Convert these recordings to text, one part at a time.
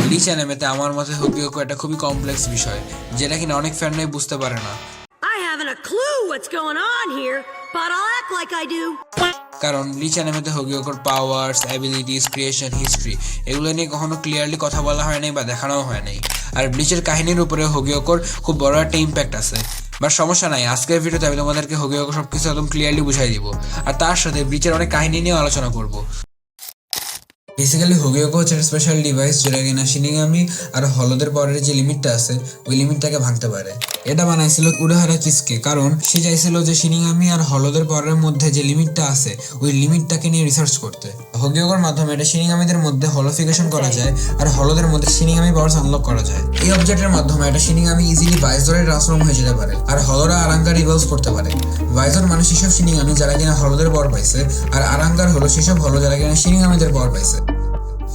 Bleach অ্যানিমেতে আমার মতে হোগিওকো একটা খুবই কমপ্লেক্স বিষয়, যেটা কিনা অনেক ফ্যানরাই বুঝতে পারে না। I haven't a clue what's going on here, but I'll act like I do. কারণ ব্লিচ অ্যানিমেতে হোগিওকোর পাওয়ার্স, অ্যাবিলিটিস, ক্রিয়েশন, হিস্ট্রি এগুলো নিয়ে কখনো ক্লিয়ারলি কথা বলা হয় নাই বা দেখানোও হয় নাই। আর ব্লিচের কাহিনীর উপরে হোগিওকোর খুব বড় একটা ইম্প্যাক্ট আছে। বাট সমস্যা নাই, আজকের ভিডিওতে আমি তোমাদেরকে হোগিওকো সবকিছু একদম ক্লিয়ারলি বুঝাই দিব, আর তার সাথে ব্লিচের অনেক কাহিনী নিয়েও আলোচনা করবো। বেসিক্যালি হোগিওকো হচ্ছে একটা স্পেশাল ডিভাইস যেটা কিনা শিনিগামি আর হলদের পাওয়ারের যে লিমিটটা আছে ওই লিমিটটাকে ভাঙতে পারে। এটা বানাইছিল উরাহারা কিসকে, কারণ সে চাইছিল যে শিনিগামি আর হলদের পাওয়ারের মধ্যে যে লিমিটটা আছে ওই লিমিটটাকে নিয়ে রিসার্চ করতে। হোগিওকোর মাধ্যমে এটা শিনিগামিদের মধ্যে হলোফিকেশন করা যায় আর হলদের মধ্যে শিনিগামি পাওয়ার আনলক করা যায়। এই অবজেক্টের মাধ্যমে এটা শিনিগামি ইজিলি ভাইজরে ট্রান্সফর্ম হয়ে যেতে পারে আর হলরা আরাঙ্গার রিভলভ করতে পারে। ভাইজর মানে সেসব শিনিগামি যারা কিনা হলদের পাওয়ার পাইছে, আর আরাঙ্গার হলো সেসব হলো যারা কিনা শিনিগামিদের পাওয়ার পাইছে।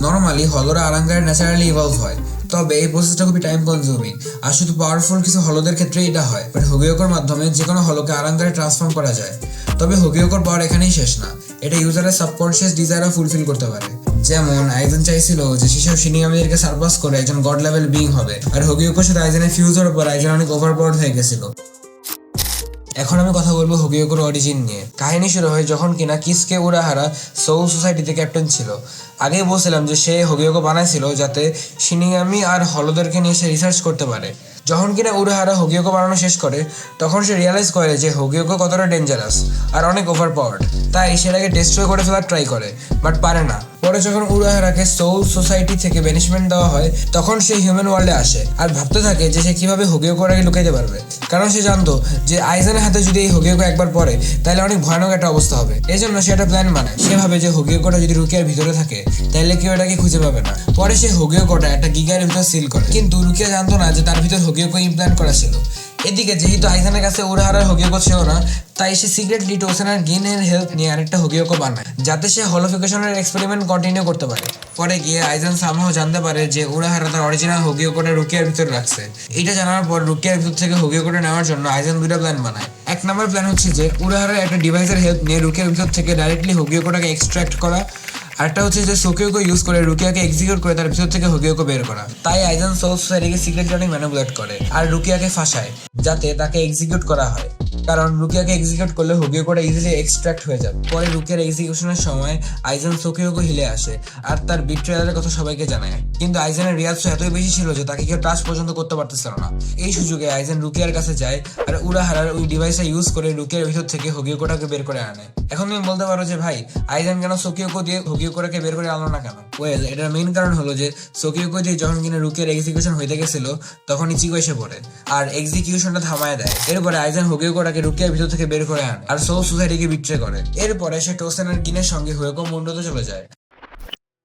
নর্মালি হলরা আরাঙ্গারে ন্যাচারালি ইভলভ হয়, তবে এই প্রসেসটা খুবই টাইম কনজিউমিং আর শুধু পাওয়ারফুল কিছু হলদের ক্ষেত্রে এটা হয়। বাট হোগিওকোর মাধ্যমে যে কোনো হলকে আরাঙ্গারে ট্রান্সফর্ম করা যায়। তবে হোগিওকোর পাওয়ার এখানেই শেষ না, এটা ইউজারের সাবকনশিয়াস ডিজায়ারও ফুলফিল করতে পারে। যেমন আইজেন চাইছিল যে সেসব শিনিগামিদেরকে সারপাস করে একজন গড লেভেল বিং হবে, আর হোগিওকোর সাথে আইজেনের ফিউজ হওয়ার পর আইজেন অনেক ওভারপাওয়ার্ড হয়ে গেছিল। এখন আমি কথা বলবো হোগিওকোর অরিজিন নিয়ে। কাহিনী শুরু হয় যখন কিনা কিসকে উরাহারা সোল সোসাইটিতে ক্যাপ্টেন ছিল। আগেই বলছিলাম যে সে হোগিওকো বানাইছিল যাতে শিনিগামি আর হলদেরকে নিয়ে সে রিসার্চ করতে পারে। যখন কিনা উরাহারা হোগিওকো বানানো শেষ করে তখন সে রিয়েলাইজ করে যে হোগিওকো কতটা ডেঞ্জারাস আর অনেক ওভার পাওয়ার্ড, তাই সেটাকে ডিস্ট্রয় করে ফেলার ট্রাই করে, বাট পারে না। পরে যখন উরাহারাকে সোল সোসাইটি থেকে বেনিশমেন্ট দেওয়া হয় তখন সে হিউম্যান ওয়ার্ল্ডে আসে আর ভাবতে থাকে যে সে কিভাবে হোগিওকোটাকে লুকাইতে পারবে, কারণ সে জানতো যে আইজেনের হাতে যদি এই হোগিওকো একবার পড়ে তাহলে অনেক ভয়ানক একটা অবস্থা হবে। এই জন্য সে একটা প্ল্যান বানায়। সে ভাবে যে হোগিওকোটা যদি রুকিয়ার ভিতরে থাকে তাহলে কেউ এটাকে খুঁজে পাবে না। পরে সে হোগিওকোটা একটা গিগার ভিতর সিল করে, কিন্তু রুকিয়া জানতো না যে তার ভিতর হোগিওকো ইমপ্ল্যান্ট করা ছিল। এদিকে যেহেতু আইজেনের কাছে উরাহারার হোগিওকো ছিল না, তাই সে সিক্রেটলি টোসেন আর গিনের হেল্প নিয়ে আরেকটা হোগিওকো বানায় যাতে সে হলোফিকেশনের এক্সপেরিমেন্ট কন্টিনিউ করতে পারে। পরে গিয়ে আইজেন সামহাও জানতে পারে যে উরাহারা তার অরিজিনাল হোগিওকোটা রুকিয়ার ভিতরে রাখছে। এটা জানার পর রুকিয়ার ভিতর থেকে হোগিওকোটা নেওয়ার জন্য আইজেন দুটো প্ল্যান বানায়। এক নম্বর প্ল্যান হচ্ছে যে উরাহারার একটা ডিভাইসের হেল্প নিয়ে রুকিয়ার ভিতর থেকে ডাইরেক্টলি হোগিওকোটাকে এক্সট্রাক্ট করা, আরেকটা হচ্ছে যে সোকিওকে ইউজ করে রুকিয়াকে এক্সিকিউট করে তার ভিতর থেকে হোগিওকো বের করা। তাই আইজেন সোল সোসাইটিকে সিক্রেটলি অনেক ম্যানিপুলেট করে আর রুকিয়াকে ফাঁসায় যাতে তাকে এক্সিকিউট করা হয়, কারণ রুকিয়াকে এক্সিকিউট করলে হোগিওকোটা ইজিলি এক্সট্রাক্ট হয়ে যাবে। পরে রুকিয়ার এক্সিকিউশনের সময় আইজেন সোকিওকে হিলে আসে আর তার বিট্রেয়ালের কথা সবাইকে জানায়, কিন্তু আইজেনের রিয়াকশন এতই বেশি ছিল যে তাকে কেউ টাচ পর্যন্ত করতে পারতেছিল না। এই সুযোগে আইজেন রুকিয়ার কাছে যায় আর উরাহারার ওই ডিভাইসটা ইউজ করে রুকিয়ার ভিতর থেকে হোগিওকোটাকে বের করে আনে। এখন তুমি বলতে পারো যে ভাই আইজেন কেন সোকিওকো দিয়ে হোগিওকোটাকে বের করে আনলো না কেন? ওয়েল, এটার মেইন কারণ হলো যে সোকিওকো দিয়ে যখন কিনা রুকিয়ার এক্সিকিউশন হইতে গেছিল তখন ইচিগো এসে পড়ে আর এক্সিকিউশনটা থামায় দেয়। এরপরে আইজেন হোগিওকোটাকে রুকিয়ার ভিতর থেকে বের করে আনে আর সোল সোসাইটিকে বিট্রে করে। এরপরে সে টোসেন আর গিনের সঙ্গে হুয়েকো মুন্ডোতে চলে যায়।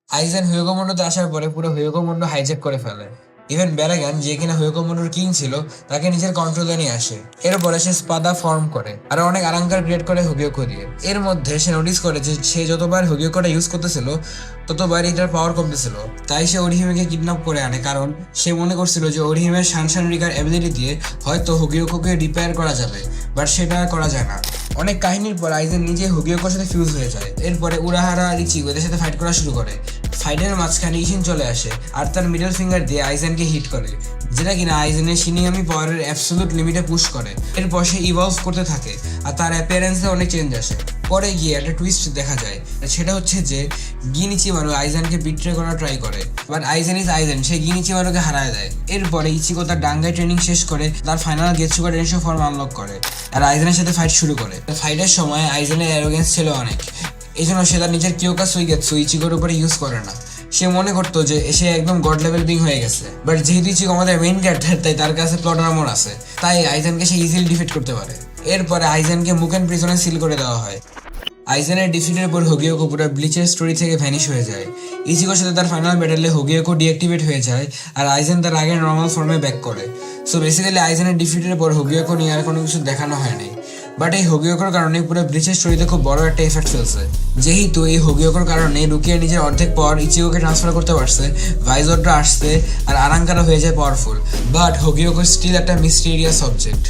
আইজেন হুয়েকো মুন্ডোতে আসার পরে পুরো হুয়েকো মুন্ডো হাইজ্যাক করে ফেলে। ইভেন ব্যারাগান যে কিনা হুয়েকো মুন্ডোর কিং ছিল তাকে নিজের কন্ট্রোলে নিয়ে আসে। এরপরে সে স্পাদা ফর্ম করে আর অনেক আরাঙ্কার ক্রিয়েট করে হোগিওকো দিয়ে। এর মধ্যে সে নোটিস করে যে সে যতবার হোগিওকোটা ইউজ করতেছিল ততবার এটার পাওয়ার কমতেছিল। তাই সে ওরিহিমেকে কিডন্যাপ করে আনে, কারণ সে মনে করছিল যে ওরিহিমের শানশান রিকার অ্যাবিলিটি দিয়ে হয়তো হোগিওকোকে রিপেয়ার করা যাবে, বাট সেটা করা যায় না। অনেক কাহিনীর পর আইজেন নিজে হোগিওকোর সাথে ফিউজ হয়ে যায়। এরপরে উরাহারা আর ইচিগো এদের সাথে ফাইট করা শুরু করে। ফাইটের মাঝখানে ইশিন চলে আসে আর তার মিডল ফিঙ্গার দিয়ে আইজেনকে হিট করে, যেটা কিনা আইজেনের শিনিগামি পাওয়ারের অ্যাবসলিউট লিমিটে পুশ করে। এরপর সে ইভলভ করতে থাকে আর তার অ্যাপিয়ারেন্সে অনেক চেঞ্জ আসে। পরে গিয়ে একটা টুইস্ট দেখা যায়, সেটা হচ্ছে যে গিন ইচিমারু আইজেনকে বিট্রে করার ট্রাই করে, বাট আইজেন ইজ আইজেন, সে গিন ইচিমারুকে হারায় দেয়। এরপরে ইচিগো তার ডাঙ্গাই ট্রেনিং শেষ করে তার ফাইনাল গেটসুগা টেনশো ফর্ম আনলক করে আর আইজেনের সাথে ফাইট শুরু করে। ফাইটের সময় আইজেনের অ্যারোগেন্স ছিল অনেক, এই জন্য সে তার নিজের কিয়োকা সুইগেৎসু ইচিগোর উপরে ইউজ করে না। সে মনে করতো যে সে একদম গড লেভেল বিং হয়ে গেছে, বাট যেহেতু ইচিগো আমাদের মেইন ক্যারেক্টার তাই তার কাছে প্লট আর্মর আছে, তাই আইজেনকে সে ইজিলি ডিফিট করতে পারে। এরপরে আইজেনকে মুকেন প্রিজনে সিল করে দেওয়া হয়। আইজেনের ডিফিটের পর হোগিওকো পুরো ব্লিচের স্টোরি থেকে ভ্যানিশ হয়ে যায়। ইচিগোর সাথে তার ফাইনাল ব্যাটেলে হোগিওকো ডিঅ্যাক্টিভেট হয়ে যায় আর আইজেন তার আগের নর্মাল ফর্মে ব্যাক করে। সো বেসিক্যালি আইজেনের ডিফিটের পর হোগিওকো নিয়ে আর কোনো কিছু দেখানো হয়নি, বাট এই হোগিওকোর কারণে পুরো ব্লিচের স্টোরিতে খুব বড় একটা এফেক্ট ফেলছে। যেহেতু এই হোগিওকোর কারণে রুকিয়া নিজের অর্ধেক পাওয়ার ইচিগোকে ট্রান্সফার করতে পারছে, ভাইজরটা আসছে আর আরাঙ্কারা হয়ে যায় পাওয়ারফুল, বাট হোগিওকো স্টিল একটা মিস্টেরিয়াস সাবজেক্ট।